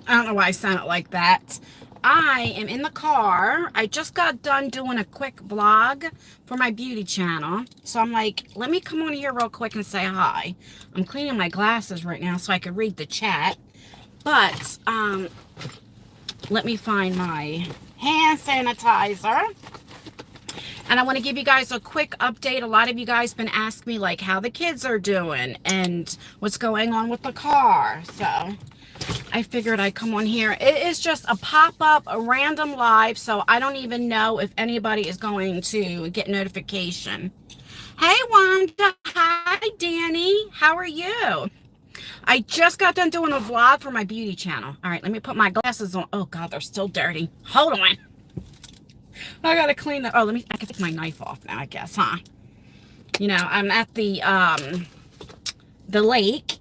I don't know why I sound it like that. I am in the car. I just got done doing a quick vlog for my beauty channel. So I'm like, let me come on here real quick and say hi. I'm cleaning my glasses right now so I can read the chat. But let me find my hand sanitizer. And I want to give you guys a quick update. A lot of you guys been asking me like how the kids are doing and what's going on with the car. So I figured I'd come on here. It is just a pop-up, a random live, so I don't even know if anybody is going to get notification. Hey, Wanda. Hi, Danny. How are you? I just got done doing a vlog for my beauty channel. All right, let me put my glasses on. Oh, God, they're still dirty. Hold on. I got to clean them. Oh, I can take my knife off now, I guess, huh? You know, I'm at the lake.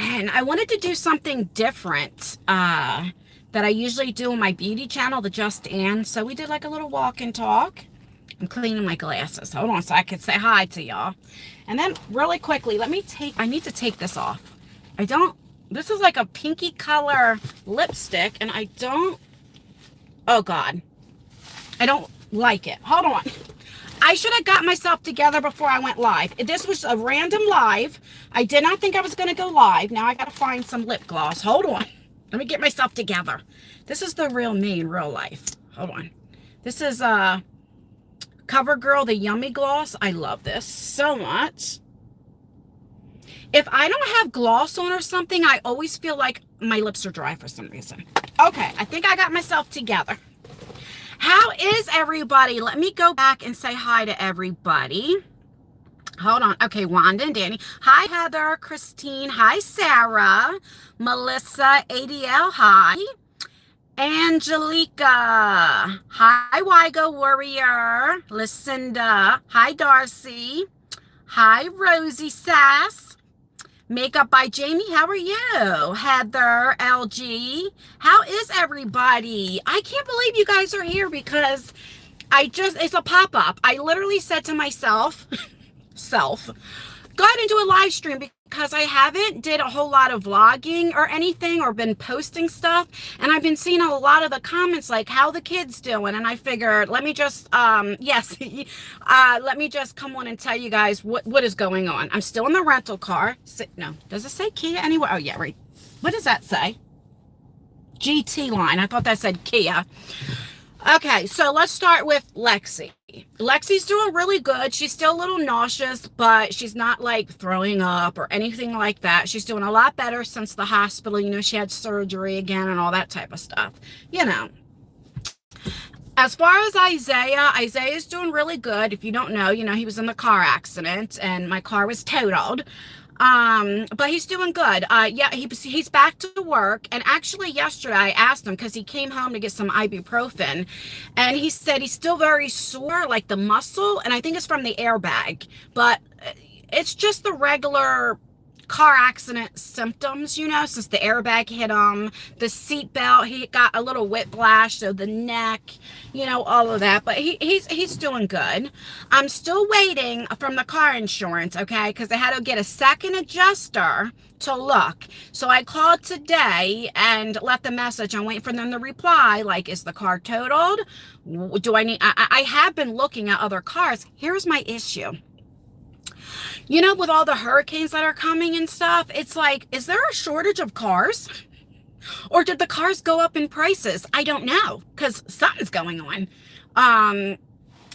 And I wanted to do something different that I usually do on my beauty channel, the Just Ann. So we did like a little walk and talk. I'm cleaning my glasses. Hold on so I can say hi to y'all. And then really quickly, I need to take this off. This is like a pinky color lipstick and oh God, I don't like it. Hold on. I should have got myself together before I went live. This was a random live. I did not think I was going to go live. Now I got to find some lip gloss. Hold on. Let me get myself together. This is the real me in real life. Hold on. This is CoverGirl, the Yummy Gloss. I love this so much. If I don't have gloss on or something, I always feel like my lips are dry for some reason. Okay, I think I got myself together. How is everybody? Let me go back and say hi to everybody. Hold on. Okay, Wanda and Danny. Hi, Heather, Christine. Hi, Sarah. Melissa, ADL. Hi. Angelica. Hi, Wygo Warrior. Lucinda. Hi, Darcy. Hi, Rosie Sass. Makeup by Jamie. How are you? Heather, LG. How is everybody? I can't believe you guys are here because it's a pop-up. I literally said to myself, go ahead and do a live stream because I haven't did a whole lot of vlogging or anything or been posting stuff. And I've been seeing a lot of the comments like how the kids doing. And I figured, let me just, let me just come on and tell you guys what is going on. I'm still in the rental car. No, does it say Kia anywhere? Oh yeah, right. What does that say? GT line. I thought that said Kia. Okay, so let's start with Lexi. Lexi's doing really good. She's still a little nauseous, but she's not like throwing up or anything like that. She's doing a lot better since the hospital. You know, she had surgery again and all that type of stuff. You know. As far as Isaiah's doing really good. If you don't know, you know, he was in the car accident and my car was totaled. But he's doing good. Yeah, he's back to work. And actually yesterday I asked him because he came home to get some ibuprofen and he said he's still very sore, like the muscle. And I think it's from the airbag, but it's just the regular car accident symptoms, you know, since the airbag hit him, the seatbelt, he got a little whiplash, so the neck, you know, all of that. But he's doing good. I'm still waiting from the car insurance, okay, because I had to get a second adjuster to look. So I called today and left a message. I'm waiting for them to reply, like, is the car totaled? Do I need, I have been looking at other cars. Here's my issue. You know, with all the hurricanes that are coming and stuff, it's like, is there a shortage of cars? Or did the cars go up in prices? I don't know, because something's going on.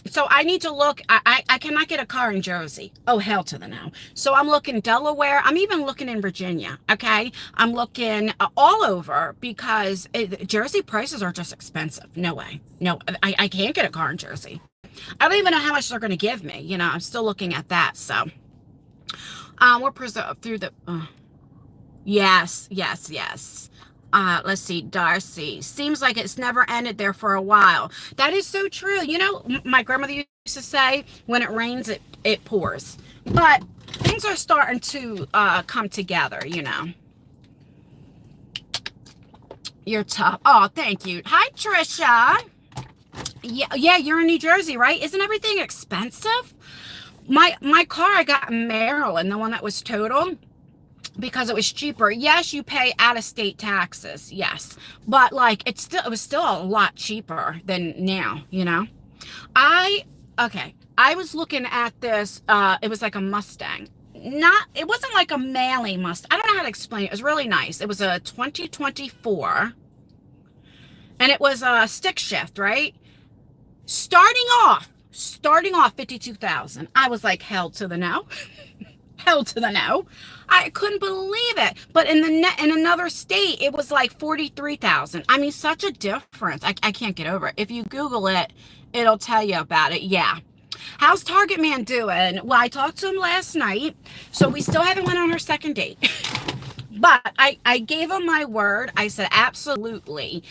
So I need to look. I cannot get a car in Jersey. Oh, hell to the no. So I'm looking Delaware. I'm even looking in Virginia, okay? I'm looking all over because Jersey prices are just expensive. No way. No, I can't get a car in Jersey. I don't even know how much they're going to give me. You know, I'm still looking at that, so. We're preserved through the, yes. Let's see, Darcy. Seems like it's never ended there for a while. That is so true. You know, my grandmother used to say, when it rains, it pours. But things are starting to come together, you know. You're tough. Oh, thank you. Hi, Trisha. Yeah, you're in New Jersey, right? Isn't everything expensive? My car I got in Maryland, the one that was totaled, because it was cheaper. Yes, you pay out of state taxes. Yes. But like it was still a lot cheaper than now, you know? I okay. I was looking at this, it was like a Mustang. It wasn't like a manly Mustang. I don't know how to explain it. It was really nice. It was a 2024 and it was a stick shift, right? Starting off 52,000. I was like, hell to the no. Hell to the no. I couldn't believe it. But in another state, it was like 43,000. I mean, such a difference. I can't get over it. If you Google it, it'll tell you about it. Yeah. How's Target Man doing? Well, I talked to him last night, so we still haven't went on our second date. But I gave him my word. I said, absolutely.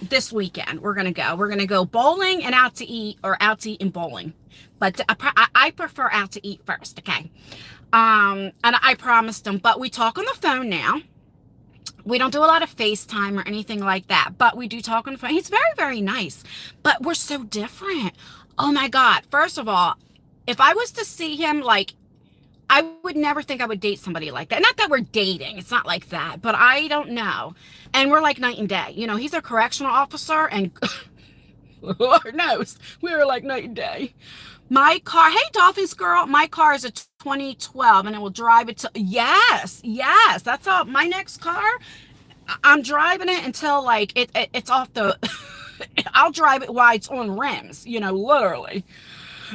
This weekend, we're going to go. We're going to go bowling and out to eat, or out to eat and bowling. But I prefer out to eat first, okay? And I promised him, but we talk on the phone now. We don't do a lot of FaceTime or anything like that, but we do talk on the phone. He's very, very nice, but we're so different. Oh my God. First of all, if I was to see him, like, I would never think I would date somebody like that. Not that we're dating. It's not like that, but I don't know. And we're like night and day. You know, he's a correctional officer and Lord knows we were like night and day. My car, hey, Dolphins girl, my car is a 2012 and it will drive it to, yes, that's all. My next car, I'm driving it until like it's off the, I'll drive it while it's on rims, you know, literally.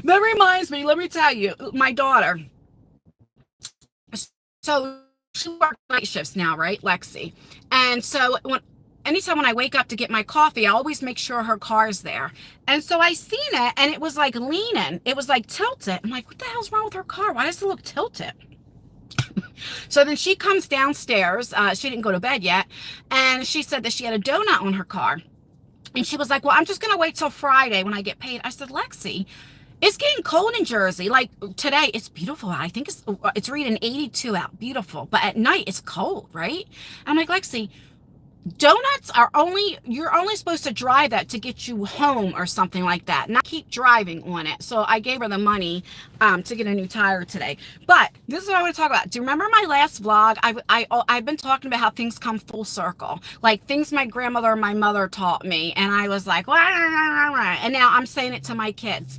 That reminds me, let me tell you, my daughter, so she works night shifts now, right, Lexi? And so anytime when I wake up to get my coffee, I always make sure her car's there. And so I seen it and it was like leaning. It was like tilted. I'm like, what the hell's wrong with her car? Why does it look tilted? So then she comes downstairs. She didn't go to bed yet. And she said that she had a donut on her car. And she was like, well, I'm just going to wait till Friday when I get paid. I said, Lexi, it's getting cold in Jersey. Like today, it's beautiful. I think it's reading 82 out. Beautiful. But at night, it's cold, right? I'm like, Lexi, donuts are you're only supposed to drive that to get you home or something like that, not keep driving on it. So I gave her the money to get a new tire today. But this is what I want to talk about. Do you remember my last vlog? I've been talking about how things come full circle, like things my grandmother and my mother taught me, and I was like, and now I'm saying it to my kids.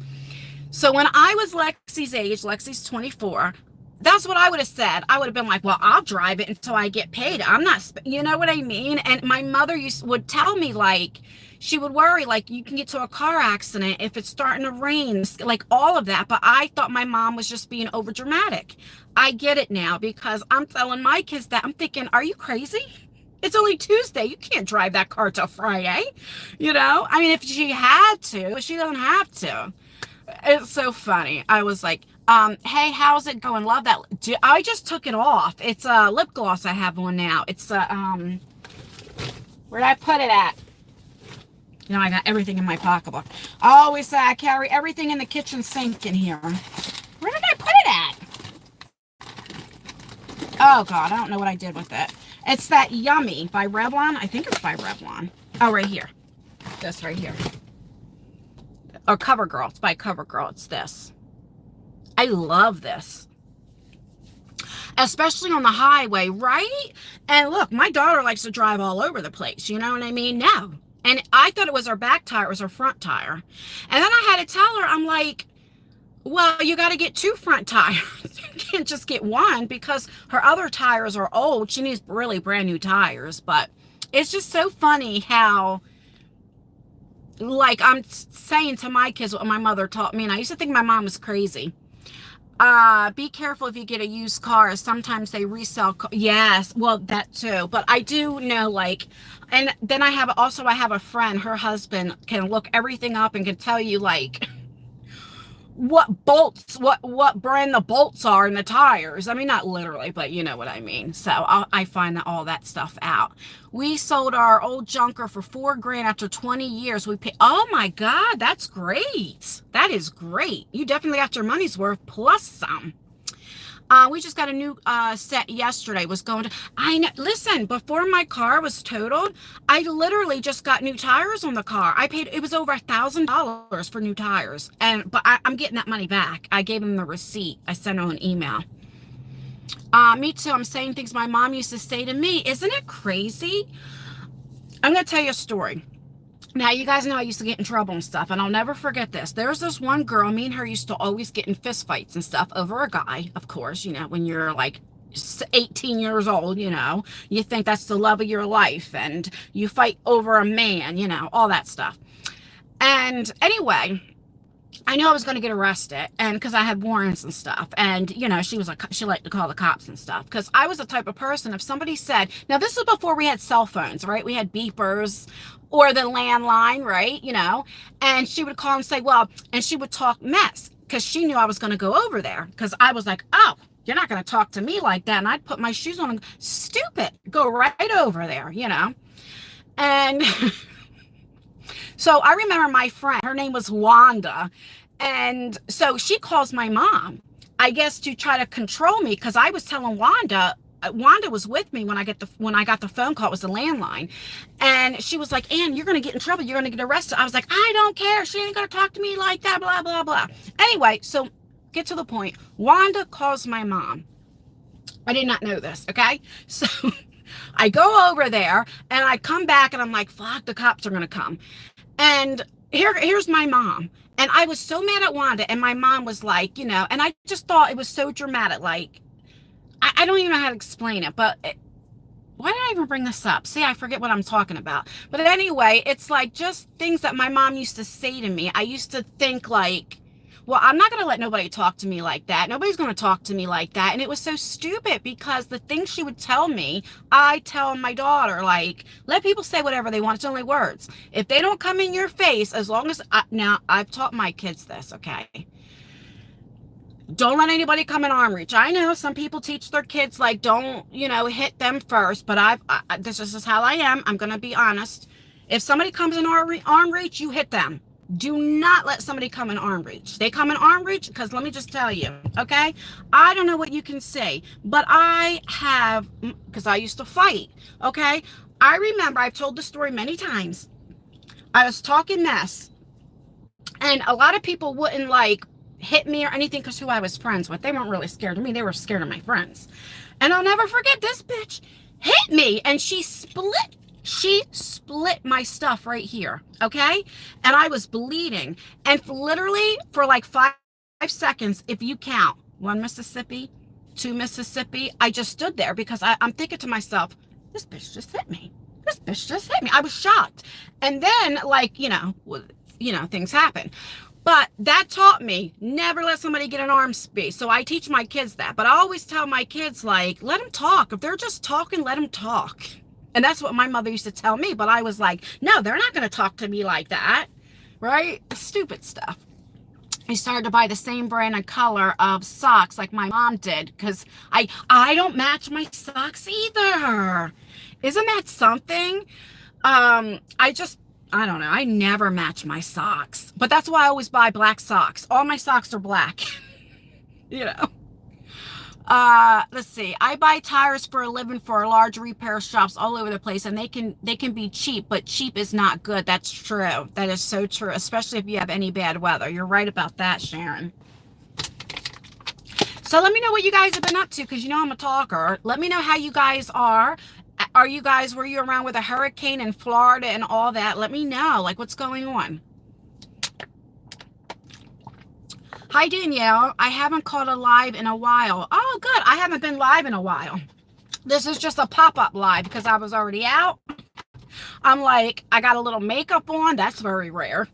So when I was Lexi's age, Lexi's 24, that's what I would have said. I would have been like, well, I'll drive it until I get paid. I'm not, you know what I mean? And my mother would tell me, like, she would worry, like, you can get to a car accident if it's starting to rain, like all of that. But I thought my mom was just being over dramatic. I get it now because I'm telling my kids that. I'm thinking, are you crazy? It's only Tuesday. You can't drive that car till Friday. You know, I mean, if she had to, she doesn't have to. It's so funny. I was like, hey, how's it going? Love that. I just took it off. It's a lip gloss I have on now. It's where'd I put it at? You know, I got everything in my pocketbook. I always say I carry everything in the kitchen sink in here. Where did I put it at? Oh God, I don't know what I did with it. It's that Yummy by Revlon. I think it's by Revlon. Oh, right here. This right here. Or CoverGirl. It's by CoverGirl. It's this. I love this. Especially on the highway, right? And look, my daughter likes to drive all over the place. You know what I mean? No. And I thought it was her back tire. It was her front tire. And then I had to tell her, I'm like, well, you got to get 2 front tires. You can't just get 1 because her other tires are old. She needs really brand new tires. But it's just so funny how, like, I'm saying to my kids what my mother taught me. And I used to think my mom was crazy. Be careful if you get a used car. Sometimes they resell. Yes, well, that too. But I do know, like, and then I have a friend, her husband can look everything up and can tell you, like, what bolts, what brand the bolts are in the tires. I mean, not literally, but you know what I mean. So I find all that stuff out. We sold our old junker for $4,000 after 20 years. We paid, oh my God, that's great. That is great. You definitely got your money's worth plus some. We just got a new set yesterday. Was going to, I know, listen, before my car was totaled, I literally just got new tires on the car. I paid, it was over $1,000 for new tires. But I'm getting that money back. I gave him the receipt. I sent him an email. Me too. I'm saying things my mom used to say to me. Isn't it crazy? I'm going to tell you a story. Now, you guys know I used to get in trouble and stuff, and I'll never forget this. There's this one girl, me and her used to always get in fist fights and stuff over a guy, of course, when you're like 18 years old, you think that's the love of your life, and you fight over a man, all that stuff. And anyway, I knew I was going to get arrested, and because I had warrants and stuff, and she liked to call the cops and stuff, because I was the type of person, if somebody said, now this is before we had cell phones, right? We had beepers or the landline, right? And she would call and say, well, and she would talk mess, because she knew I was going to go over there, because I was like, oh, you're not going to talk to me like that. And I'd put my shoes on and stupid, go right over there, and so I remember my friend, her name was Wanda. And so she calls my mom, I guess, to try to control me, because I was telling Wanda was with me when I got the phone call. It was the landline. And she was like, Ann, you're going to get in trouble. You're going to get arrested. I was like, I don't care. She ain't going to talk to me like that, blah, blah, blah. Anyway, so get to the point. Wanda calls my mom. I did not know this, okay? So I go over there and I come back and I'm like, fuck, the cops are going to come. And here's my mom. And I was so mad at Wanda. And my mom was like, and I just thought it was so dramatic. Like, I don't even know how to explain it. But why did I even bring this up? See, I forget what I'm talking about. But anyway, it's like just things that my mom used to say to me. I used to think like, well, I'm not going to let nobody talk to me like that. Nobody's going to talk to me like that. And it was so stupid, because the things she would tell me, I tell my daughter, like, let people say whatever they want. It's only words. If they don't come in your face, as long as, now, I've taught my kids this, okay? Don't let anybody come in arm reach. I know some people teach their kids, like, don't, hit them first. But this is how I am. I'm going to be honest. If somebody comes in arm reach, you hit them. Do not let somebody come in arm reach. They come in arm reach, because let me just tell you, okay? I don't know what you can say, but I have, because I used to fight, okay? I remember, I've told the story many times. I was talking mess, and a lot of people wouldn't like hit me or anything because who I was friends with. They weren't really scared of me. They were scared of my friends. And I'll never forget, this bitch hit me, and she split my stuff right here, okay? And I was bleeding. And literally for like 5 seconds, if you count, 1 Mississippi, 2 Mississippi, I just stood there, because I'm thinking to myself, this bitch just hit me. This bitch just hit me. I was shocked. And then, like, things happen. But that taught me, never let somebody get an arm space. So I teach my kids that. But I always tell my kids, like, let them talk. If they're just talking, let them talk. And that's what my mother used to tell me. But I was like, no, they're not going to talk to me like that. Right? Stupid stuff. I started to buy the same brand and color of socks like my mom did. Because I don't match my socks either. Isn't that something? I don't know. I never match my socks. But that's why I always buy black socks. All my socks are black. Let's see. I buy tires for a living for large repair shops all over the place, and they can be cheap, but cheap is not good. That's true. That is so true, especially if you have any bad weather. You're right about that, Sharon. So let me know what you guys have been up to, because I'm a talker. Let me know how you guys are. Were you around with a hurricane in Florida and all that? Let me know, like, what's going on. Hi, Danielle. I haven't caught a live in a while. Oh, good. I haven't been live in a while. This is just a pop-up live because I was already out. I'm like, I got a little makeup on. That's very rare.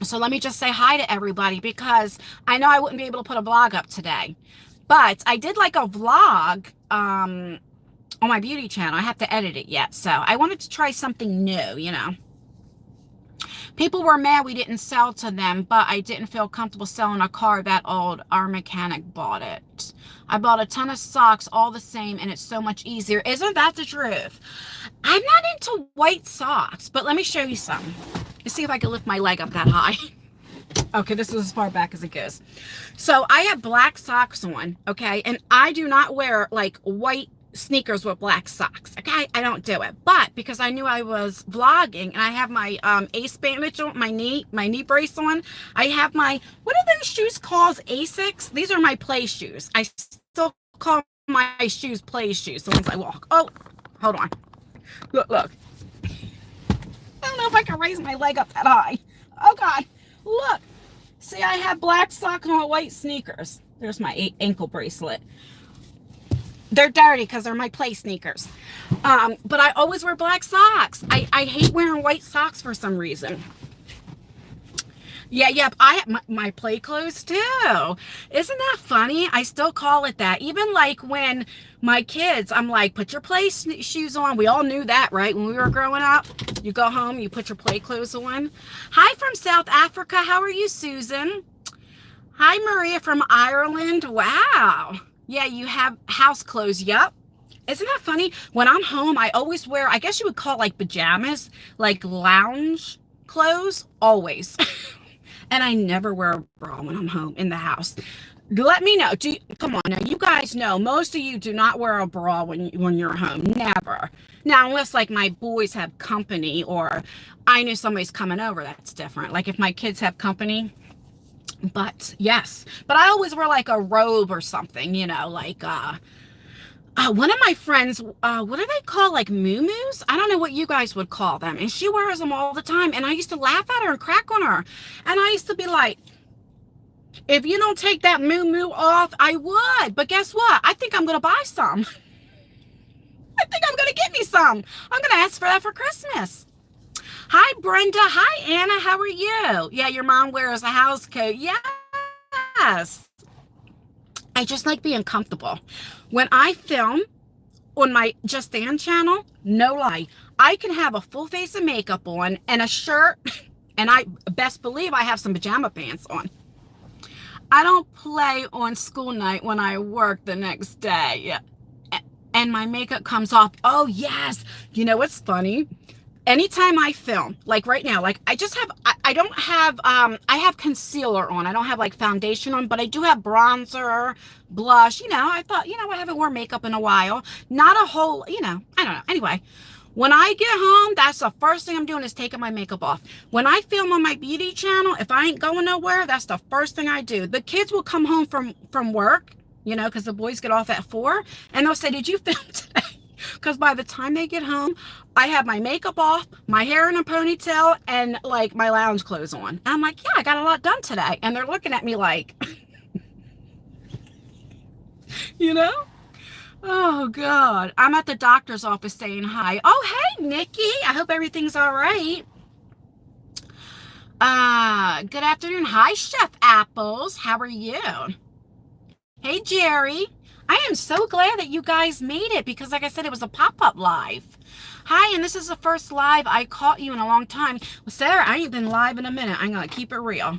So let me just say hi to everybody, because I know I wouldn't be able to put a vlog up today. But I did like a vlog on my beauty channel. I have to edit it yet. So I wanted to try something new, People were mad we didn't sell to them, but I didn't feel comfortable selling a car that old. Our mechanic bought it. I bought a ton of socks, all the same, and it's so much easier. Isn't that the truth? I'm not into white socks, but let me show you some. Let's see if I can lift my leg up that high. Okay, this is as far back as it goes. So I have black socks on, okay? And I do not wear, like, white sneakers with black socks, okay? I don't do it. But because I knew I was vlogging, and I have my ace bandage on, my knee brace on, I have my, what are those shoes called? Asics? These are my play shoes. I still call my shoes play shoes, the ones I walk. Oh, hold on. Look. I don't know if I can raise my leg up that high. Oh, God. Look. See, I have black socks on white sneakers. There's my ankle bracelet. They're dirty because they're my play sneakers. But I always wear black socks. I hate wearing white socks for some reason. Yeah, I have my play clothes too. Isn't that funny? I still call it that. Even like when my kids, I'm like, put your play shoes on. We all knew that, right? When we were growing up, you go home, you put your play clothes on. Hi from South Africa. How are you, Susan? Hi, Maria from Ireland. Wow. Yeah, you have house clothes. Yep. Isn't that funny? When I'm home, I always wear, I guess you would call it like pajamas, like lounge clothes, always. And I never wear a bra when I'm home in the house. Let me know. Come on now. You guys know most of you do not wear a bra when you're home. Never. Now, unless like my boys have company or I knew somebody's coming over, that's different. Like if my kids have company. But yes. But I always wear like a robe or something, you know, like one of my friends, what do they call, like muumuus? I don't know what you guys would call them. And she wears them all the time. And I used to laugh at her and crack on her. And I used to be like, if you don't take that muumuu off, I would. But guess what? I think I'm going to buy some. I think I'm going to get me some. I'm going to ask for that for Christmas. Hi, Brenda. Hi, Anna. How are you? Yeah, your mom wears a house coat. Yes. I just like being comfortable. When I film on my Just Dan channel, no lie, I can have a full face of makeup on and a shirt, and I best believe I have some pajama pants on. I don't play on school night when I work the next day. And my makeup comes off. Oh, yes. You know what's funny? Anytime I film, like right now, like I just have, I don't have, I have concealer on. I don't have like foundation on, but I do have bronzer, blush. You know, I thought, you know, I haven't worn makeup in a while. Not a whole, you know, I don't know. Anyway, when I get home, that's the first thing I'm doing is taking my makeup off. When I film on my beauty channel, if I ain't going nowhere, that's the first thing I do. The kids will come home from work, you know, because the boys get off at 4, and they'll say, did you film today? Because by the time they get home, I have my makeup off, my hair in a ponytail, and like my lounge clothes on. And I'm like, yeah, I got a lot done today. And they're looking at me like, you know? Oh, God. I'm at the doctor's office saying hi. Oh, hey, Nikki. I hope everything's all right. Good afternoon. Hi, Chef Apples. How are you? Hey, Jerry. I am so glad that you guys made it because, like I said, it was a pop-up live. Hi, and this is the first live I caught you in a long time. Well, Sarah, I ain't been live in a minute. I'm going to keep it real.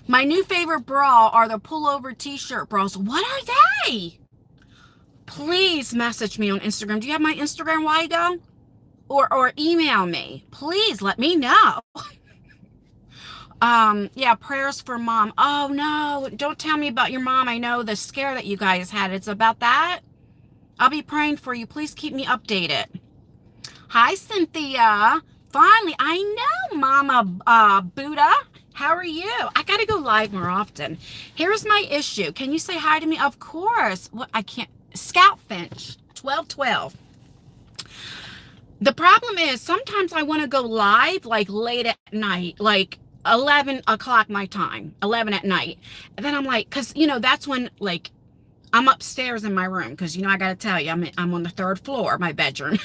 My new favorite bra are the pullover t-shirt bras. What are they? Please message me on Instagram. Do you have my Instagram, Wygo? Or email me. Please let me know. Yeah, prayers for mom. Oh no, don't tell me about your mom. I know the scare that you guys had. It's about that. I'll be praying for you. Please keep me updated. Hi, Cynthia. Finally, I know, Mama Buddha. How are you? I gotta go live more often. Here's my issue. Can you say hi to me? Of course. What I can't. Scout Finch 1212. The problem is sometimes I want to go live like late at night, like 11 o'clock my time, 11 at night. And then I'm like, because, you know, that's when, like, I'm upstairs in my room. Because, you know, I got to tell you, I'm on the 3rd floor, my bedroom.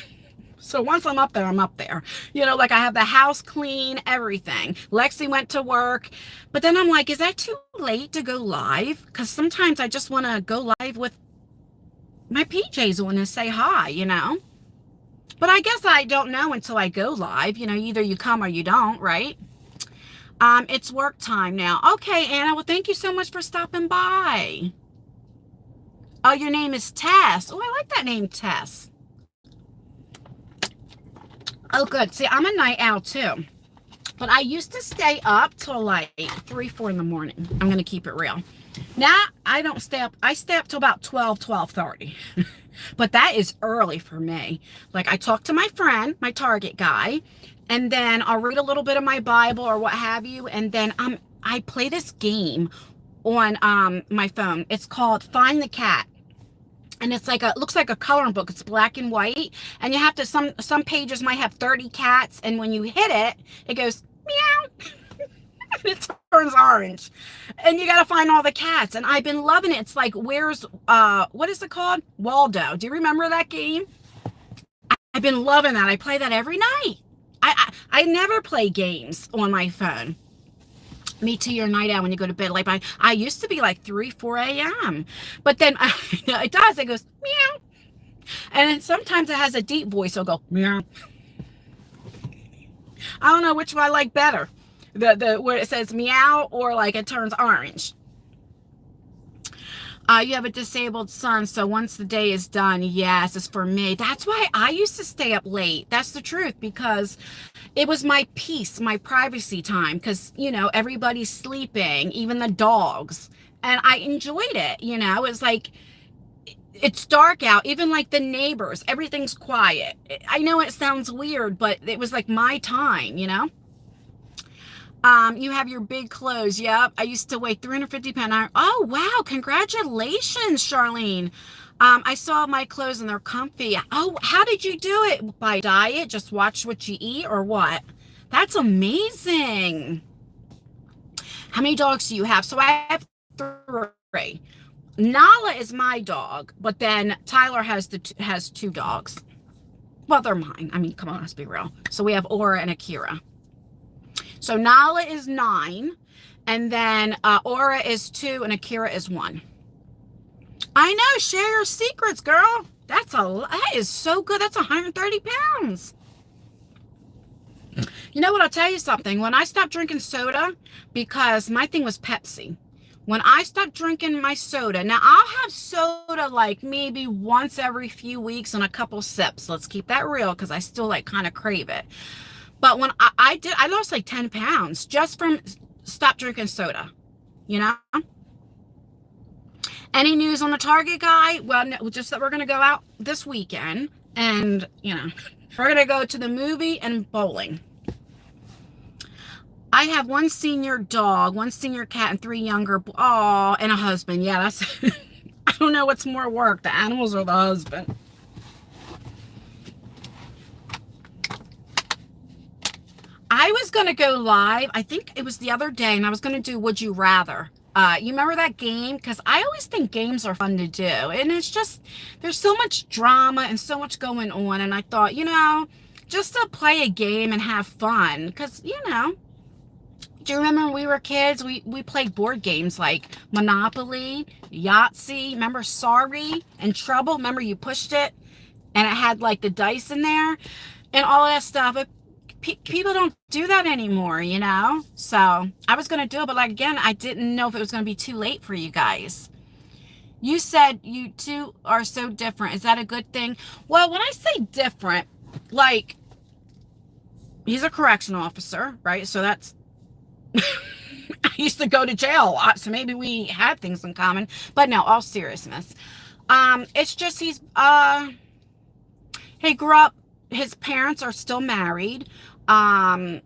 So once I'm up there, I'm up there. You know, like I have the house clean, everything. Lexi went to work. But then I'm like, is that too late to go live? Because sometimes I just want to go live with my PJs on and say hi, you know. But I guess I don't know until I go live. You know, either you come or you don't, right? It's work time now. Okay, Anna. Well, thank you so much for stopping by. Oh, your name is Tess. Oh, I like that name, Tess. Oh, good. See, I'm a night owl, too. But I used to stay up till like 3, 4 in the morning. I'm going to keep it real. Now, I don't stay up. I stay up till about 12, 12:30. But that is early for me. Like, I talk to my friend, my Target guy, and then I'll read a little bit of my Bible or what have you, and then I play this game on my phone. It's called Find the Cat. and it's like looks like a coloring book. It's black and white, and you have to, some pages might have 30 cats, and when you hit it, it goes meow. It turns orange, and you got to find all the cats. And I've been loving it. It's like, where's what is it called, Waldo? Do you remember that game? I've been loving that. I play that every night. I never play games on my phone. Me too, you're a night owl when you go to bed. Like I used to be like 3-4 a.m. But then it does. It goes meow, and then sometimes it has a deep voice. It'll go meow. I don't know which one I like better. The where it says meow, or like it turns orange. You have a disabled son, so once the day is done, yes, it's for me. That's why I used to stay up late. That's the truth, because it was my peace, my privacy time, because, you know, everybody's sleeping, even the dogs. And I enjoyed it, you know. It's like, it's dark out, even like the neighbors, everything's quiet. I know it sounds weird, but it was like my time, you know. You have your big clothes. Yep. I used to weigh 350 pounds. Oh, wow. Congratulations, Charlene. I saw my clothes and they're comfy. Oh, how did you do it? By diet? Just watch what you eat, or what? That's amazing. How many dogs do you have? So I have 3. Nala is my dog, but then Tyler has 2 dogs. Well, they're mine. I mean, come on, let's be real. So we have Aura and Akira. So Nala is 9, and then Aura is 2, and Akira is 1. I know, share your secrets, girl. That is so good. That's 130 pounds. You know what? I'll tell you something. When I stopped drinking soda, because my thing was Pepsi. When I stopped drinking my soda, now I'll have soda like maybe once every few weeks and a couple sips. Let's keep that real, because I still like kind of crave it. But when I lost like 10 pounds just from stop drinking soda, you know? Any news on the Target guy? Well, no, just that we're going to go out this weekend, and, you know, we're going to go to the movie and bowling. I have 1 senior dog, 1 senior cat, and 3 younger, and a husband. Yeah, that's, I don't know what's more work, the animals or the husband. I was going to go live, I think it was the other day, and I was going to do Would You Rather. You remember that game? Because I always think games are fun to do. And it's just, there's so much drama and so much going on. And I thought, you know, just to play a game and have fun. Because, you know, do you remember when we were kids, we played board games like Monopoly, Yahtzee, remember Sorry and Trouble? Remember you pushed it and it had like the dice in there and all that stuff. People don't do that anymore, you know? So I was going to do it, but like, again, I didn't know if it was going to be too late for you guys. You said you two are so different. Is that a good thing? Well, when I say different, like, he's a correctional officer, right? So that's, I used to go to jail a lot, so maybe we had things in common. But no, all seriousness. It's just he grew up, his parents are still married. I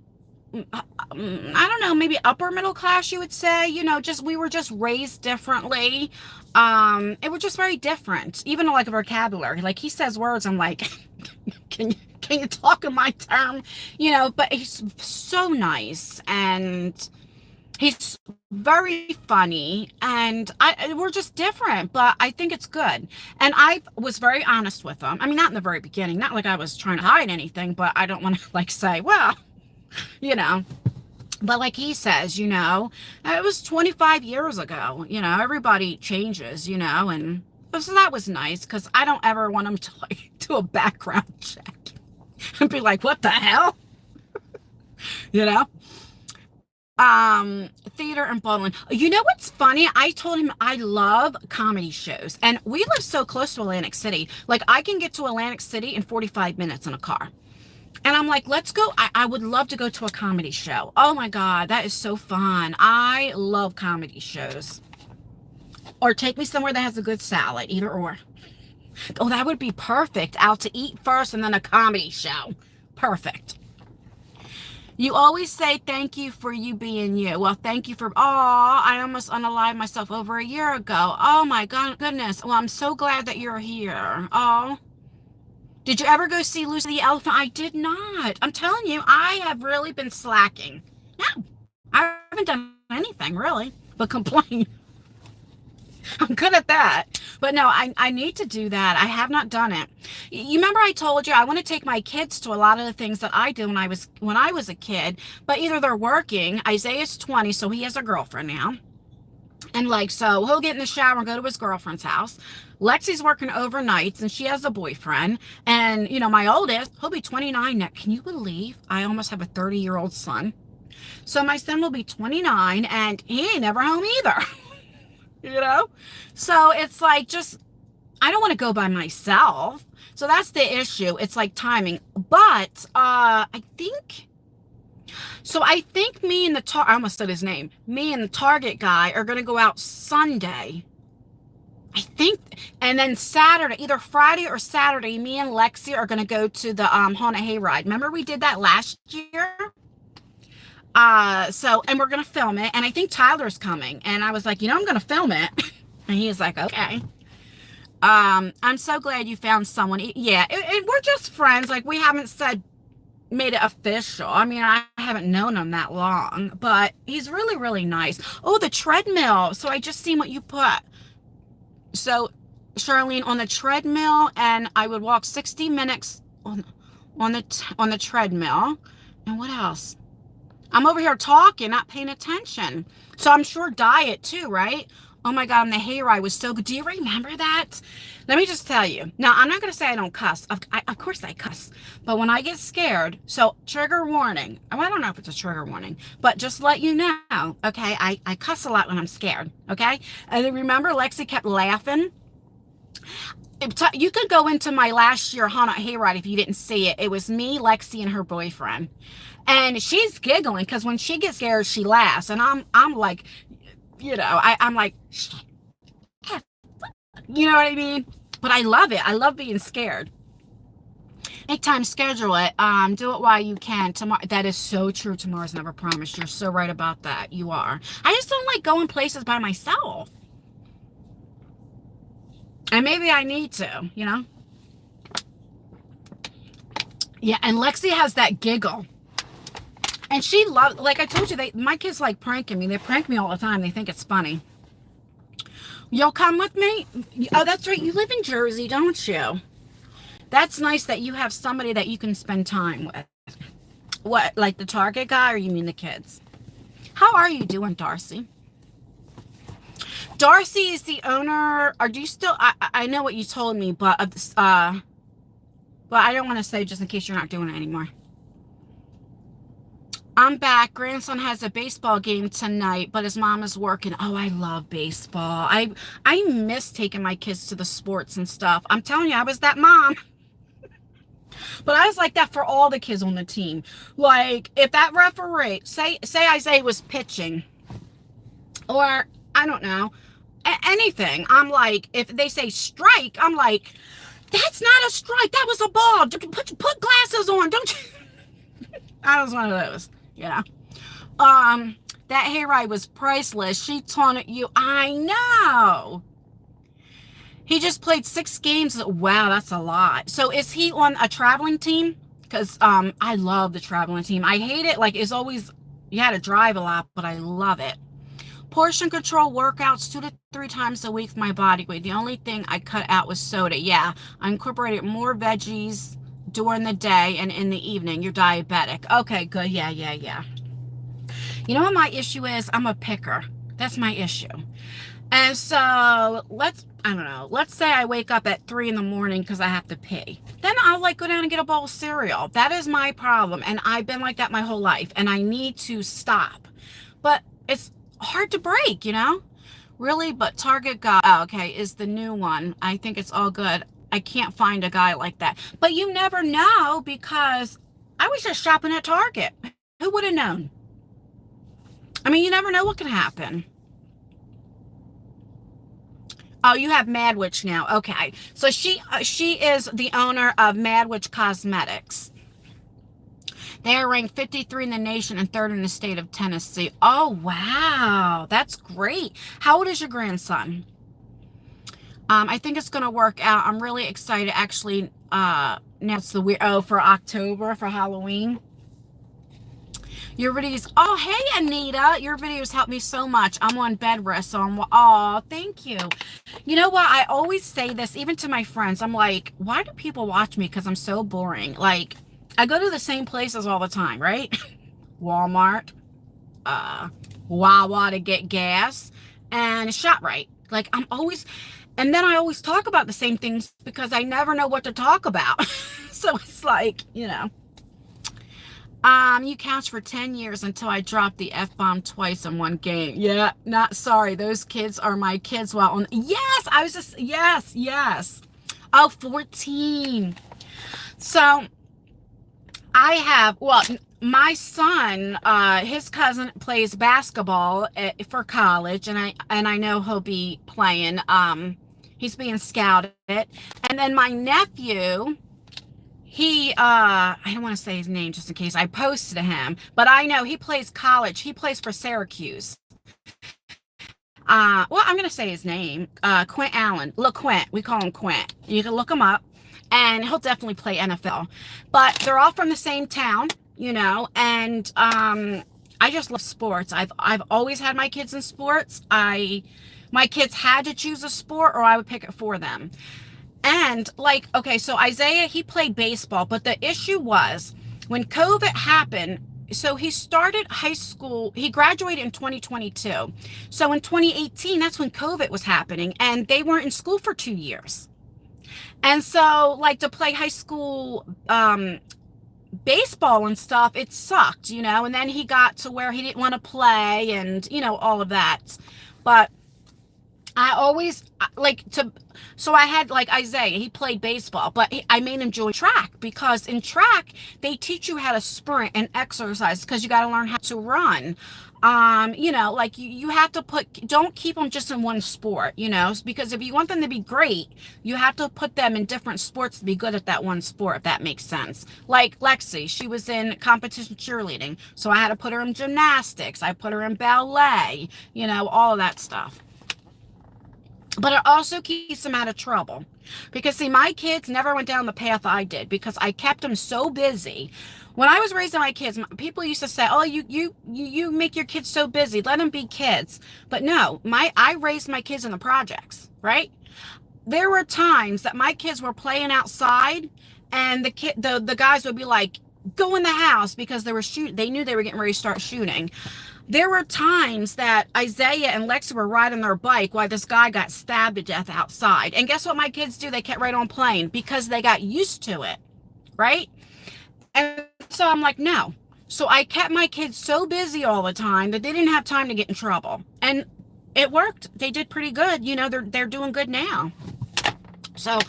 don't know, maybe upper middle class, you would say, you know, just, we were just raised differently. It was just very different, even like a vocabulary, like he says words, I'm like, can you talk in my term, you know? But he's so nice, and he's very funny, and we're just different, but I think it's good. And I was very honest with him. I mean, not in the very beginning, not like I was trying to hide anything, but I don't want to like say, well, you know, but like he says, you know, it was 25 years ago, you know, everybody changes, you know, and so that was nice, because I don't ever want him to like do a background check and be like, what the hell? You know? Theater and bowling. You know what's funny? I told him I love comedy shows, and we live so close to Atlantic City. Like, I can get to Atlantic City in 45 minutes in a car. And I'm like, let's go. I would love to go to a comedy show. Oh my God, that is so fun. I love comedy shows. Or take me somewhere that has a good salad, either or. Oh, that would be perfect. Out to eat first and then a comedy show. Perfect. You always say thank you for you being you. Well, thank you for, I almost unalived myself over a year ago. Oh my God, goodness. Well, I'm so glad that you're here. Oh, did you ever go see Lucy the Elephant? I did not. I'm telling you, I have really been slacking. No, I haven't done anything really but complain. I'm good at that. But no, I need to do that. I have not done it. You remember I told you I want to take my kids to a lot of the things that I did when I was a kid, but either they're working. Isaiah's 20, so he has a girlfriend now. And like, so he'll get in the shower and go to his girlfriend's house. Lexi's working overnights and she has a boyfriend. And, you know, my oldest, he'll be 29 now. Can you believe I almost have a 30-year-old son? So my son will be 29 and he ain't never home either. You know? So it's like, just, I don't want to go by myself. So that's the issue. It's like timing. But I think me and I almost said his name. Me and the Target guy are going to go out Sunday. I think, and then Saturday, either Friday or Saturday, me and Lexi are going to go to the Haunted Hayride. Remember we did that last year? And we're going to film it. And I think Tyler's coming. And I was like, you know, I'm going to film it. And he's like, okay. I'm so glad you found someone. Yeah, we're just friends. Like, we haven't made it official. I mean, I haven't known him that long, but he's really, really nice. Oh, the treadmill. So I just seen what you put. So Charlene, on the treadmill, and I would walk 60 minutes on the treadmill. And what else? I'm over here talking, not paying attention. So I'm sure diet too, right? Oh my God, and the hayride was so good. Do you remember that? Let me just tell you. Now, I'm not going to say I don't cuss. Of course I cuss. But when I get scared, so trigger warning. Oh, I don't know if it's a trigger warning, but just let you know, okay? I cuss a lot when I'm scared, okay? And then remember, Lexi kept laughing. You could go into my last year Haunted Hayride if you didn't see it. It was me, Lexi, and her boyfriend. And she's giggling because when she gets scared, she laughs. And I'm like, you know, I'm like, you know what I mean? But I love it. I love being scared. Make time, schedule it. Do it while you can. Tomorrow, that is so true. Tomorrow's never promised. You're so right about that. You are. I just don't like going places by myself. And maybe I need to, you know? Yeah, and Lexi has that giggle. And she loves, like I told you, my kids like pranking me. They prank me all the time. They think it's funny. You'll come with me? Oh, that's right. You live in Jersey, don't you? That's nice that you have somebody that you can spend time with. What, like the Target guy, or you mean the kids? How are you doing, Darcy? Darcy is the owner, or do you still, I know what you told me, but I don't want to say just in case you're not doing it anymore. I'm back. Grandson has a baseball game tonight, but his mom is working. Oh, I love baseball. I miss taking my kids to the sports and stuff. I'm telling you, I was that mom. But I was like that for all the kids on the team. Like, if that referee, say Isaiah was pitching, or, I don't know, anything. I'm like, if they say strike, I'm like, that's not a strike. That was a ball. Put glasses on. Don't you? I was one of those. Yeah. That hayride was priceless. She taunted you. I know. He just played 6 games. Wow, that's a lot. So is he on a traveling team? Because I love the traveling team. I hate it. Like, it's always, you had to drive a lot, but I love it. Portion control workouts 2 to 3 times a week for my body weight. The only thing I cut out was soda. Yeah, I incorporated more veggies during the day and in the evening. You're diabetic. Okay, good. Yeah. You know what my issue is? I'm a picker. That's my issue. And so let's say I wake up at 3 in the morning because I have to pee. Then I'll like go down and get a bowl of cereal. That is my problem. And I've been like that my whole life. And I need to stop. But it's hard to break, you know? Really? But Target guy, okay, is the new one. I think it's all good. I can't find a guy like that. But you never know, because I was just shopping at Target. Who would have known? I mean, you never know what can happen. Oh, you have Mad Witch now. Okay. So she is the owner of Mad Witch Cosmetics. They are ranked 53 in the nation and third in the state of Tennessee. Oh, wow. That's great. How old is your grandson? I think it's going to work out. I'm really excited. Actually, now it's the weird, oh, for October, for Halloween. Your videos, oh, hey, Anita. Your videos help me so much. I'm on bed rest, so oh, thank you. You know what? I always say this, even to my friends. I'm like, why do people watch me? Because I'm so boring. Like, I go to the same places all the time, right? Walmart, Wawa to get gas, and ShopRite. Like, I'm always, and then I always talk about the same things because I never know what to talk about. So it's like, you know. You couch for 10 years until I dropped the F-bomb twice in one game. Yeah, not sorry. Those kids are my kids. Well, on, yes, I was just, yes. Oh, 14. So I have, well, my son, his cousin plays basketball for college, and I know he'll be playing. He's being scouted. And then my nephew, he, I don't want to say his name just in case I posted him, but I know he plays college. He plays for Syracuse. Well, I'm going to say his name, Quint Allen. Look, Quint. We call him Quint. You can look him up, and he'll definitely play NFL. But they're all from the same town, you know, and I just love sports. I've always had my kids in sports. My kids had to choose a sport, or I would pick it for them. And like, okay, so Isaiah, he played baseball, but the issue was when COVID happened, so he started high school, he graduated in 2022. So in 2018, that's when COVID was happening, and they weren't in school for 2 years. And so like to play high school baseball and stuff, it sucked, you know, and then he got to where he didn't want to play and, you know, all of that. But I always like to, so I had like Isaiah, he played baseball, but I made him join track because in track, they teach you how to sprint and exercise because you got to learn how to run. You know, like you have to don't keep them just in one sport, you know, because if you want them to be great, you have to put them in different sports to be good at that one sport, if that makes sense. Like Lexi, she was in competition cheerleading, so I had to put her in gymnastics. I put her in ballet, you know, all of that stuff. But it also keeps them out of trouble. Because, see, my kids never went down the path I did because I kept them so busy. When I was raising my kids, people used to say, oh, you make your kids so busy. Let them be kids. But no, I raised my kids in the projects, right? There were times that my kids were playing outside and the guys would be like, go in the house because they knew they were getting ready to start shooting. There were times that Isaiah and Lexi were riding their bike while this guy got stabbed to death outside. And guess what my kids do? They kept right on playing because they got used to it, right? And so I'm like, no. So I kept my kids so busy all the time that they didn't have time to get in trouble. And it worked. They did pretty good. You know, they're doing good now. So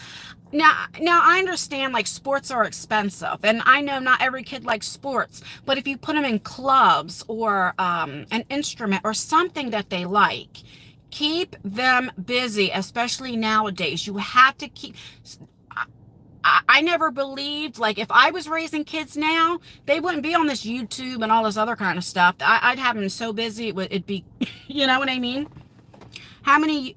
now I understand like sports are expensive, and I know not every kid likes sports, but if you put them in clubs or an instrument or something that they like, keep them busy, especially nowadays. You have to keep, I never believed, like if I was raising kids now, they wouldn't be on this YouTube and all this other kind of stuff. I'd have them so busy, it'd be, you know what I mean? How many,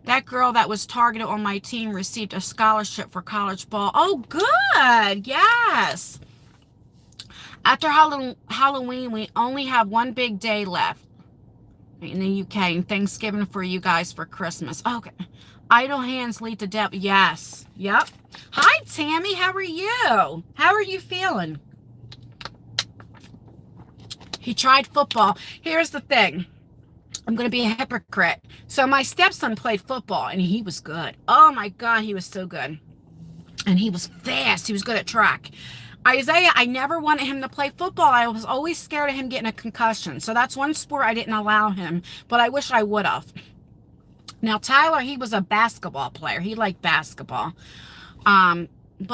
that girl that was targeted on my team received a scholarship for college ball. Oh, good. Yes. After Halloween, we only have one big day left in the UK, and Thanksgiving for you guys for Christmas. Okay. Idle hands lead to death. Yes. Yep. Hi, Tammy. How are you? How are you feeling? He tried football. Here's the thing. I'm going to be a hypocrite. So my stepson played football, and he was good. Oh, my God, he was so good. And he was fast. He was good at track. Isaiah, I never wanted him to play football. I was always scared of him getting a concussion. So that's one sport I didn't allow him, but I wish I would have. Now, Tyler, he was a basketball player. He liked basketball. But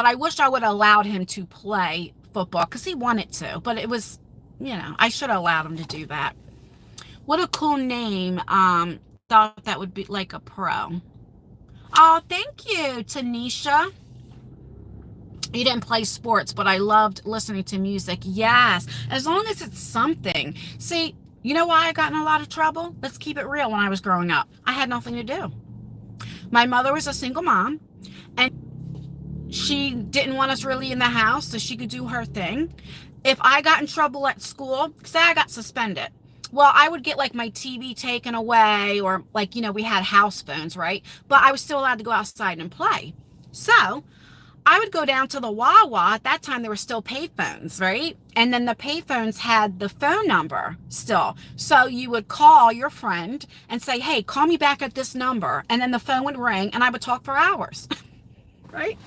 I wish I would have allowed him to play football because he wanted to. But it was, you know, I should have allowed him to do that. What a cool name. Thought that would be like a pro. Oh, thank you, Tanisha. You didn't play sports, but I loved listening to music. Yes, as long as it's something. See, you know why I got in a lot of trouble? Let's keep it real. When I was growing up, I had nothing to do. My mother was a single mom, and she didn't want us really in the house so she could do her thing. If I got in trouble at school, say I got suspended, well, I would get like my TV taken away, or like, we had house phones, right? But I was still allowed to go outside and play. So I would go down to the Wawa. At that time, there were still payphones, right? And then the payphones had the phone number still. So you would call your friend and say, hey, call me back at this number. And then the phone would ring and I would talk for hours, right?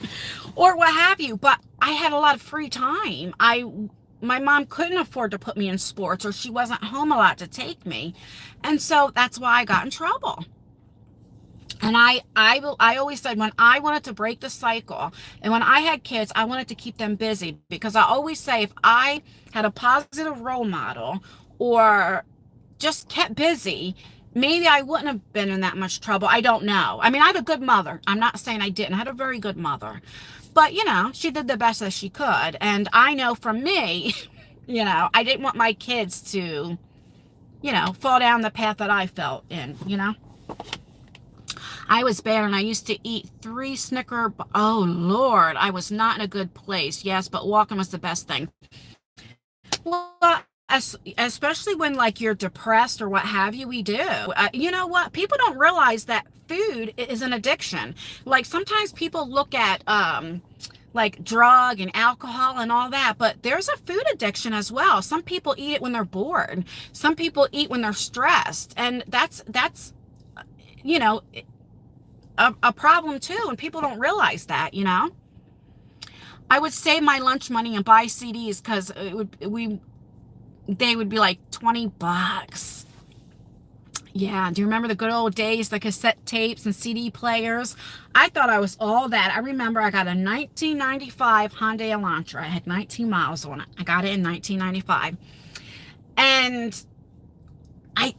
Or what have you. But I had a lot of free time. My mom couldn't afford to put me in sports, or she wasn't home a lot to take me. And so that's why I got in trouble. And I always said, when I wanted to break the cycle and when I had kids, I wanted to keep them busy, because I always say, if I had a positive role model or just kept busy, maybe I wouldn't have been in that much trouble. I don't know. I mean, I had a good mother. I'm not saying I didn't. I had a very good mother. But, she did the best that she could. And I know from me, I didn't want my kids to, fall down the path that I fell in, I was bad, and I used to eat 3 Snicker. Oh, Lord, I was not in a good place. Yes, but walking was the best thing. Well, especially when, like, you're depressed or what have you, we do. You know what? People don't realize that food is an addiction. Like, sometimes people look at, like, drug and alcohol and all that, but there's a food addiction as well. Some people eat it when they're bored. Some people eat when they're stressed. And that's a problem too, and people don't realize that. I would save my lunch money and buy CDs, because they would be like $20. Yeah, do you remember the good old days, the cassette tapes and CD players? I thought I was all that. I remember I got a 1995 Hyundai Elantra. It had 19 miles on it. I got it in 1995. And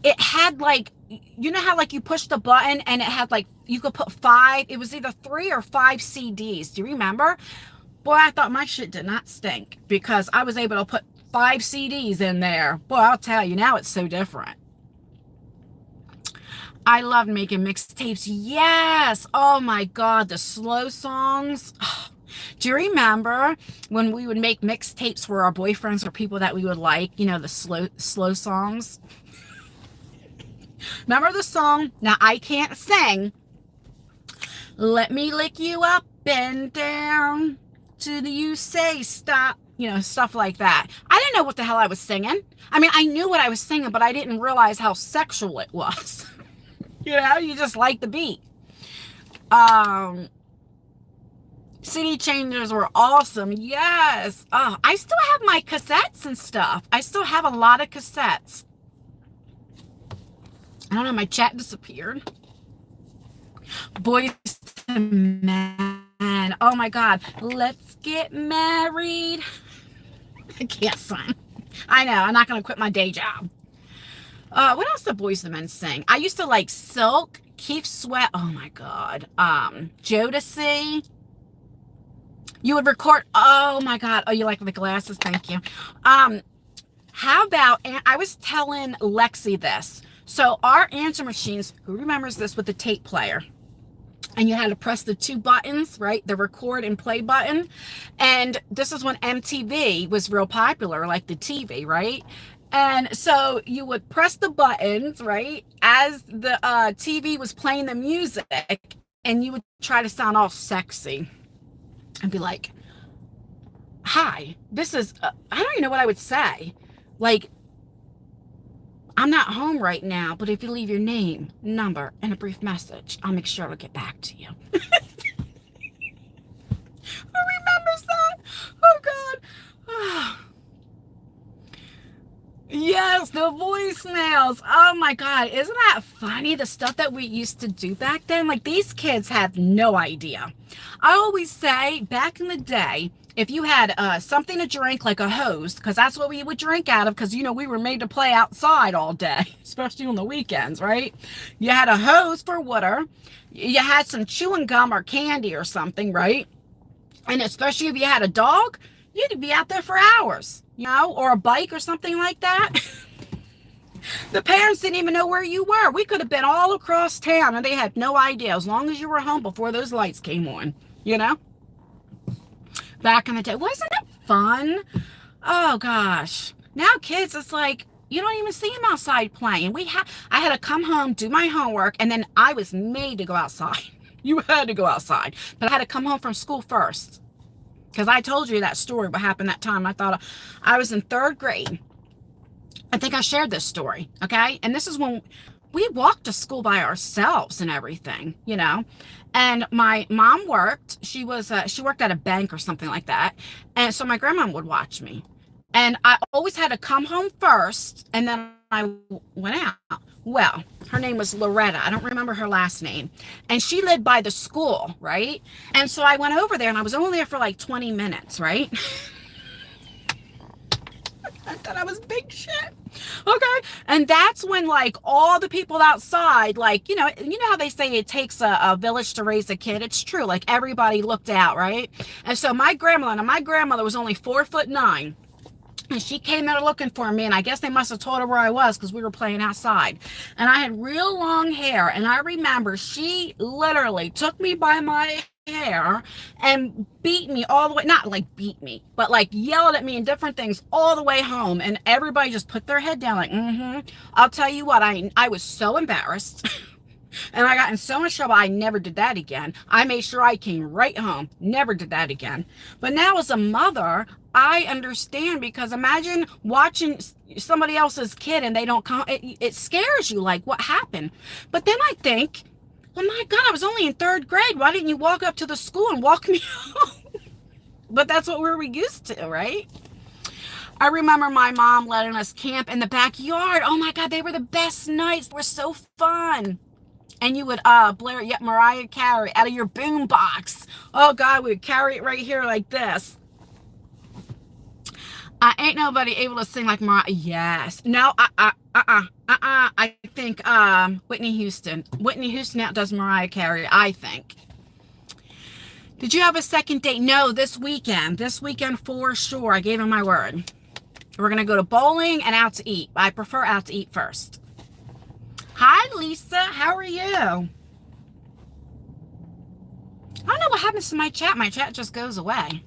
it had, like, you know how, like, you push the button and it had, like, you could put 5, it was either 3 or 5 CDs. Do you remember? Boy, I thought my shit did not stink, because I was able to put 5 CDs in there. Boy, I'll tell you, now it's so different. I loved making mixtapes. Yes. Oh my God, the slow songs. Do you remember when we would make mixtapes for our boyfriends or people that we would like, the slow songs? Remember the song? Now, I can't sing. Let me lick you up and down till you say stop. Stuff like that. I didn't know what the hell I was singing. I mean, I knew what I was singing, but I didn't realize how sexual it was. You just like the beat. CD changers were awesome. Yes. Oh, I still have my cassettes and stuff. I still have a lot of cassettes. I don't know, my chat disappeared. Boys to Men. Oh my God. Let's get married. I can't sing. I know, I'm not going to quit my day job. What else did Boys to Men sing? I used to like Silk, Keith Sweat. Oh my God. Jodeci. You would record. Oh my God. Oh, you like the glasses? Thank you. How about, and I was telling Lexi this. So our answer machines, who remembers this, with the tape player? And you had to press the 2 buttons, right? The record and play button. And this is when MTV was real popular, like the TV, right? And so you would press the buttons, right, as the TV was playing the music, and you would try to sound all sexy and be like, hi, this is, I don't even know what I would say. Like, I'm not home right now, but if you leave your name, number, and a brief message, I'll make sure to get back to you. Who remembers that? Oh, God. Yes, the voicemails. Oh, my God. Isn't that funny, the stuff that we used to do back then? Like, these kids have no idea. I always say, back in the day, if you had something to drink, like a hose, because that's what we would drink out of, because, we were made to play outside all day, especially on the weekends, right? You had a hose for water. You had some chewing gum or candy or something, right? And especially if you had a dog, you'd be out there for hours, or a bike or something like that. The parents didn't even know where you were. We could have been all across town and they had no idea as long as you were home before those lights came on, you know? Back in the day. Wasn't it fun? Oh gosh. Now kids, it's like you don't even see them outside playing. I had to come home, do my homework, and then I was made to go outside. You had to go outside. But I had to come home from school first. Because I told you that story, what happened that time. I thought I was in 3rd grade. I think I shared this story, okay? And this is when we walked to school by ourselves and everything, And my mom worked. She worked at a bank or something like that. And so my grandma would watch me. And I always had to come home first, and then I went out. Well, her name was Loretta. I don't remember her last name. And she lived by the school, right? And so I went over there, and I was only there for like 20 minutes, right? I thought I was big shit. Okay. And that's when like all the people outside, like, you know how they say it takes a village to raise a kid. It's true. Like everybody looked out, right? And so my grandmother was only 4'9". And she came there looking for me, and I guess they must have told her where I was because we were playing outside. And I had real long hair, and I remember she literally took me by my hair and beat me all the way, not like beat me, but like yelled at me and different things all the way home. And everybody just put their head down like, I'll tell you what, I was so embarrassed. And I got in so much trouble, I never did that again. I made sure I came right home. Never did that again. But now as a mother, I understand, because imagine watching somebody else's kid and they don't come. It scares you, like, what happened? But then I think, well, my God, I was only in 3rd grade. Why didn't you walk up to the school and walk me home? But that's what we were used to, right? I remember my mom letting us camp in the backyard. Oh my God, they were the best nights. They were so fun. And you would blare Mariah Carey out of your boom box. Oh God, we would carry it right here like this. Ain't nobody able to sing like Mariah. Yes. No, I think Whitney Houston. Whitney Houston outdoes Mariah Carey, I think. Did you have a second date? No, this weekend. This weekend for sure. I gave him my word. We're going to go to bowling and out to eat. I prefer out to eat first. Hi, Lisa. How are you? I don't know what happens to my chat. My chat just goes away.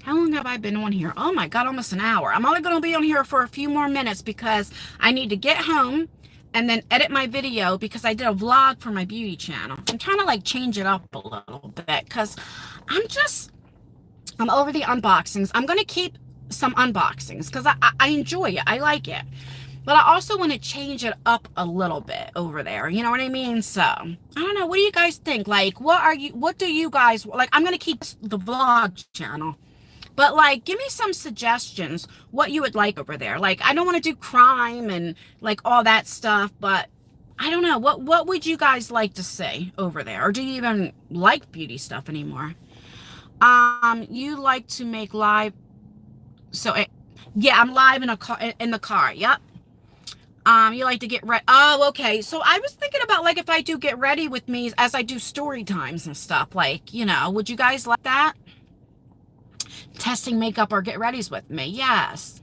How long have I been on here? Oh my God, almost an hour. I'm only going to be on here for a few more minutes because I need to get home and then edit my video because I did a vlog for my beauty channel. I'm trying to like change it up a little bit because I'm over the unboxings. I'm going to keep some unboxings because I enjoy it. I like it. But I also want to change it up a little bit over there. You know what I mean? So, I don't know. What do you guys think? Like, what do you guys, like, I'm going to keep the vlog channel. But, like, give me some suggestions what you would like over there. Like, I don't want to do crime and, like, all that stuff. But, I don't know. What would you guys like to see over there? Or do you even like beauty stuff anymore? You like to make live. So, yeah, I'm live in the car. Yep. You like to get ready. Oh, okay. So I was thinking about, like, if I do get ready with me as I do story times and stuff, like, would you guys like that? Testing makeup or get readies with me. Yes.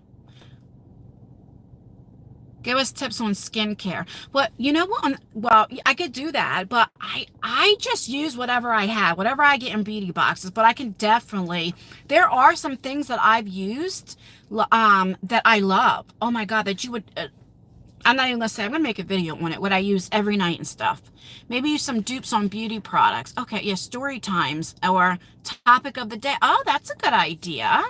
Give us tips on skincare. Well, you know what? Well, I could do that, but I just use whatever I have, whatever I get in beauty boxes. But I can definitely, there are some things that I've used that I love. Oh my God, that you would, I'm not even gonna say, I'm gonna make a video on it, what I use every night and stuff. Maybe use some dupes on beauty products. Okay, yeah, story times or topic of the day. Oh, that's a good idea.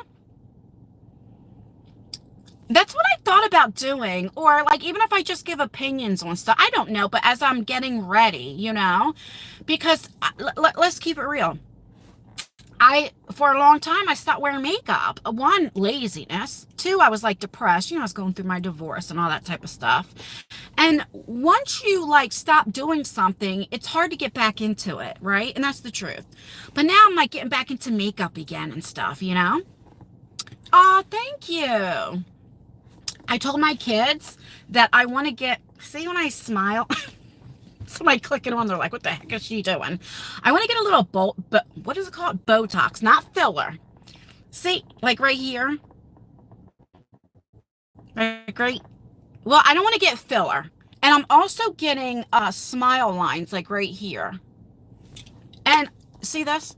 That's what I thought about doing. Or like, even if I just give opinions on stuff, I don't know, but as I'm getting ready, because let's keep it real. For a long time, I stopped wearing makeup. One, laziness. Two, I was like depressed. I was going through my divorce and all that type of stuff. And once you like stop doing something, it's hard to get back into it, right? And that's the truth. But now I'm like getting back into makeup again and stuff, Oh, thank you. I told my kids that I want to get, see when I smile, Somebody clicking on, they're like, what the heck is she doing? I want to get a little but what is it called? Botox, not filler. See, like right here. Right. Well, I don't want to get filler. And I'm also getting smile lines like right here. And see this?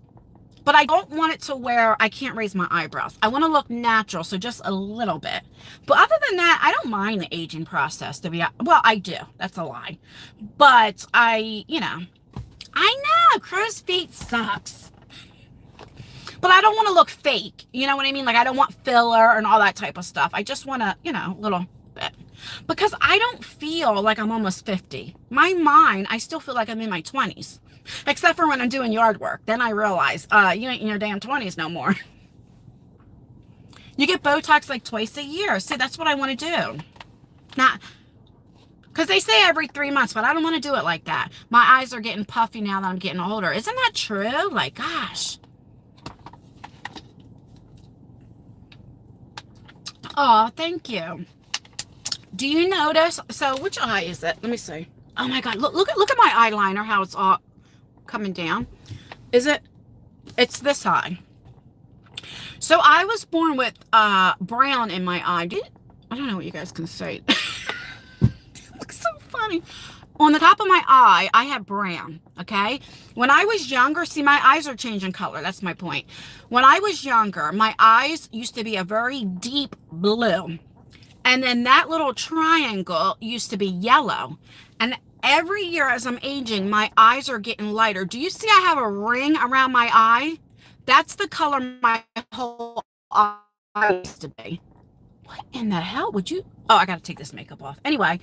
But I don't want it to where I can't raise my eyebrows. I want to look natural, so just a little bit. But other than that, I don't mind the aging process to be, well, I do. That's a lie. But I know, crow's feet sucks. But I don't want to look fake. You know what I mean? Like, I don't want filler and all that type of stuff. I just want to, a little bit. Because I don't feel like I'm almost 50. My mind, I still feel like I'm in my 20s. Except for when I'm doing yard work. Then I realize, you ain't in your damn 20s no more. You get Botox like twice a year. See, that's what I want to do. Not, because they say every 3 months, but I don't want to do it like that. My eyes are getting puffy now that I'm getting older. Isn't that true? Like, gosh. Oh, thank you. Do you notice? So, which eye is it? Let me see. Oh my God, look at my eyeliner, how it's all coming down. Is it? It's this eye. So I was born with brown in my eye. I don't know what you guys can say. It looks so funny. On the top of my eye, I have brown, okay? When I was younger, see, my eyes are changing color. That's my point. When I was younger, my eyes used to be a very deep blue. And then that little triangle used to be yellow. And every year as I'm aging, my eyes are getting lighter. Do you see I have a ring around my eye? That's the color my whole eye used to be. What in the hell would you? Oh, I got to take this makeup off. Anyway,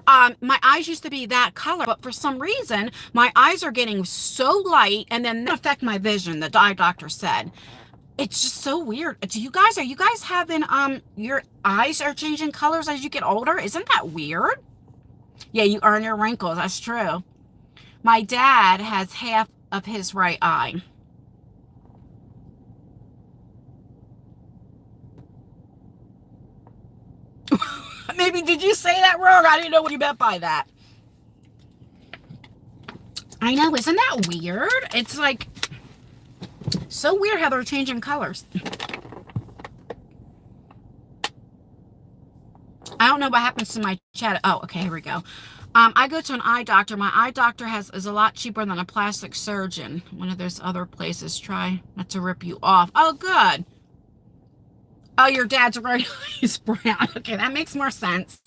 my eyes used to be that color, but for some reason, my eyes are getting so light, and then that affect my vision, the eye doctor said. It's just so weird. Are you guys having, your eyes are changing colors as you get older? Isn't that weird? Yeah, you earn your wrinkles. That's true. My dad has half of his right eye. Maybe, did you say that wrong? I didn't know what you meant by that. I know, isn't that weird? It's like, so weird how they're changing colors. I don't know what happens to my chat. Oh, okay, here we go. I go to an eye doctor. My eye doctor is a lot cheaper than a plastic surgeon. One of those other places. Try not to rip you off. Oh, good. Oh, your dad's right. He's brown. Okay, that makes more sense.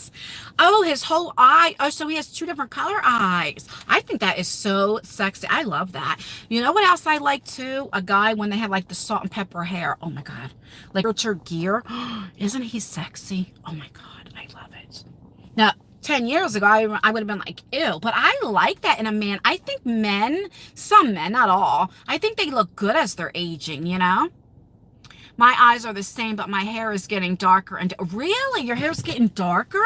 Oh, his whole eye. Oh, so he has two different color eyes. I think that is so sexy. I love that. You know what else I like too? A guy when they have like the salt and pepper hair. Oh my God. Like Richard Gere. Isn't he sexy? Oh my God. I love it. Now, 10 years ago, I would have been like, ew. But I like that in a man. I think men, some men, not all, I think they look good as they're aging, you know? My eyes are the same, but my hair is getting darker. And really? Your hair's getting darker?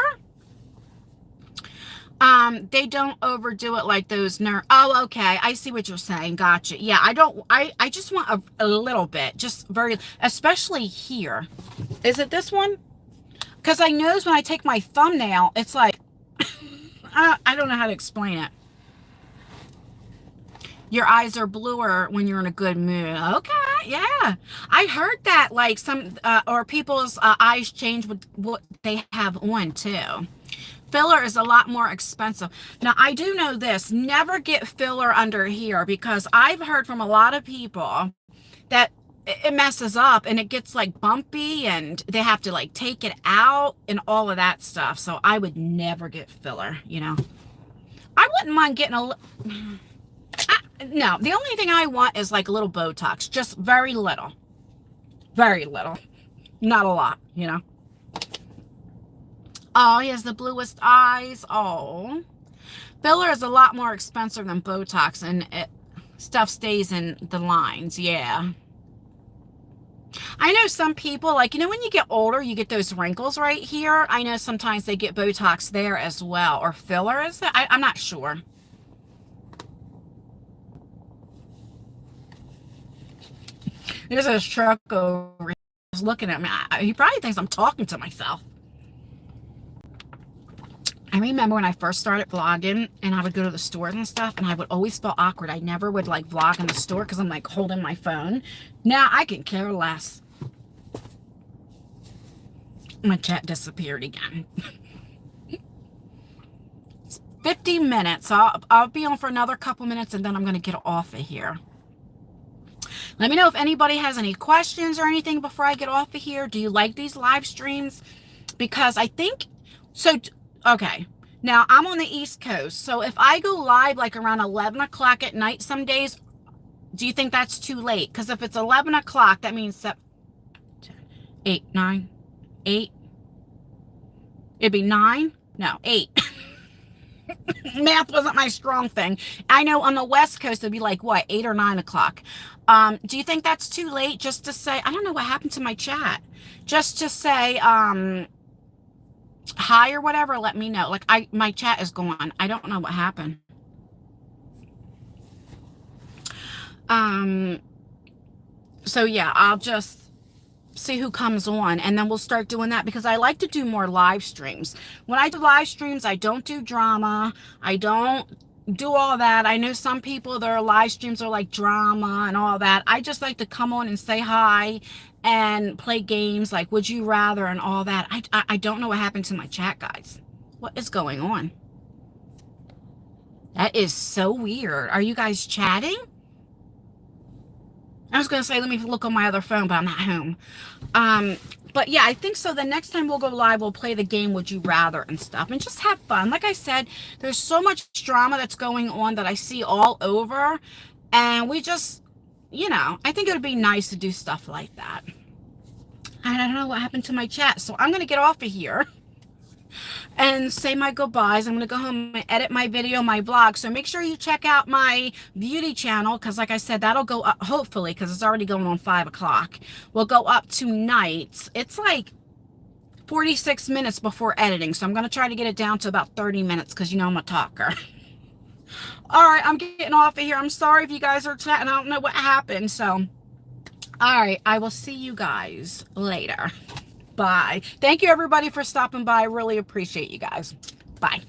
They don't overdo it like those oh, okay. I see what you're saying. Gotcha. Yeah, I just want a little bit. Just very, especially here. Is it this one? Because I notice when I take my thumbnail, it's like, I don't know how to explain it. Your eyes are bluer when you're in a good mood. Okay, yeah. I heard that, like, some, or people's eyes change with what they have on, too. Filler is a lot more expensive. Now, I do know this. Never get filler under here, because I've heard from a lot of people that it messes up and it gets, like, bumpy, and they have to, like, take it out and all of that stuff. So I would never get filler, you know. I wouldn't mind getting a... No, the only thing I want is like a little Botox. Just very little. Very little. Not a lot, you know. Oh, he has the bluest eyes. Oh. Filler is a lot more expensive than Botox, and stuff stays in the lines. Yeah. I know some people, like, you know, when you get older, you get those wrinkles right here. I know sometimes they get Botox there as well. Or filler, is that? I'm not sure. There's a truck over here. He's looking at me. He probably thinks I'm talking to myself. I remember when I first started vlogging and I would go to the stores and stuff and I would always feel awkward. I never would like vlog in the store because I'm like holding my phone. Now I can care less. My chat disappeared again. 50 minutes. I'll be on for another couple minutes and then I'm going to get off of here. Let me know if anybody has any questions or anything before I get off of here. Do you like these live streams? Because I think, so, okay. Now, I'm on the East Coast. So if I go live like around 11 o'clock at night some days, do you think that's too late? Because if it's 11 o'clock, that means 8, 9, 8. It'd be 9? No, 8. Math wasn't my strong thing. I know on the West Coast, it'd be like, what, 8 or 9 o'clock. Do you think that's too late just to say, I don't know what happened to my chat. Just to say hi or whatever, let me know. Like, my chat is gone. I don't know what happened. So yeah, I'll just see who comes on and then we'll start doing that because I like to do more live streams. When I do live streams, I don't do drama. I don't do all that. I know some people, their live streams are like drama and all that. I just like to come on and say hi and play games like Would You Rather and all that. I don't know what happened to my chat, guys. What is going on? That is so weird. Are you guys chatting? I was going to say, let me look on my other phone, but I'm not home. But yeah, I think so. The next time we'll go live, we'll play the game Would You Rather and stuff and just have fun. Like I said, there's so much drama that's going on that I see all over. And we just, you know, I think it would be nice to do stuff like that. I don't know what happened to my chat. So I'm going to get off of here and say my goodbyes. I'm going to go home and edit my video, my vlog. So make sure you check out my beauty channel because like I said, that'll go up hopefully because it's already going on 5 o'clock. We'll go up tonight. It's like 46 minutes before editing. So I'm going to try to get it down to about 30 minutes because you know I'm a talker. All right, I'm getting off of here. I'm sorry if you guys are chatting. I don't know what happened. So, all right, I will see you guys later. Bye. Thank you, everybody, for stopping by. I really appreciate you guys. Bye.